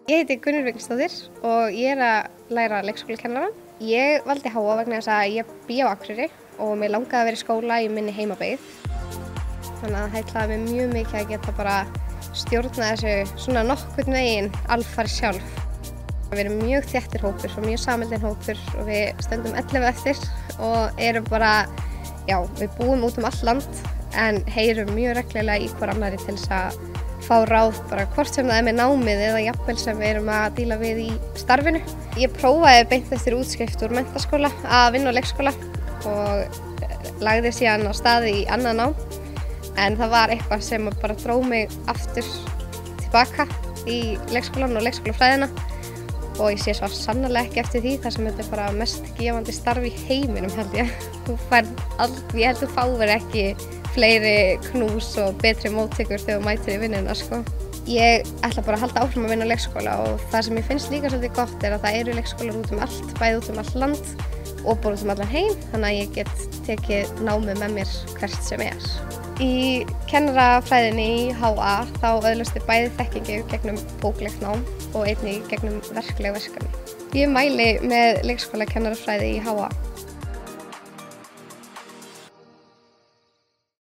Ég heiti Gunnur Vignisdóttir og ég að læra leikskólakennara. Ég valdi HA vegna þess að ég bý á Akureyri og mig langaði að vera í skóla í minni heimabyggð. Þannig að það heitlaði mig mjög mikið að geta bara stjórna þessu svona nokkurn veginn alfarið sjálf. Við erum mjög þéttir hópur og mjög samheldinn hópur og við stöndum 11 eftir og erum bara, já, við búum út allt land en heyrum mjög reglulega í hver annarri til þess að fá ráð bara hvort sem það með námið eða jafnvel sem við erum að díla við í starfinu. Ég prófaði beint eftir útskrift úr menntaskóla að vinna á leikskóla og lagði síðan á stað í annað nám. En það var eitthvað sem bara dró mig aftur tilbaka í leikskólan og leikskólafræðina og ég sé svo sannarlega ekki eftir því þar sem þetta bara mest gefandi starf í heiminum held ég. Ég held þú fáir ekki fleiri knús og betri móttökur þegar þú mætir í vinnuna sko. Ég ætla bara að halda áfram að vinna á leikskóla og það sem ég finnst líka svolítið gott er að það eru leikskólar út allt, bæði út allt land og bara út allan heim, þannig að ég get tekið námið með mér hvert sem er. Í kennarafræðinni í HA þá öðlast ég bæði þekkingu gegnum bóklegt nám og einnig gegnum verkleg verkefni. Ég mæli með leikskólakennarafræði í HA.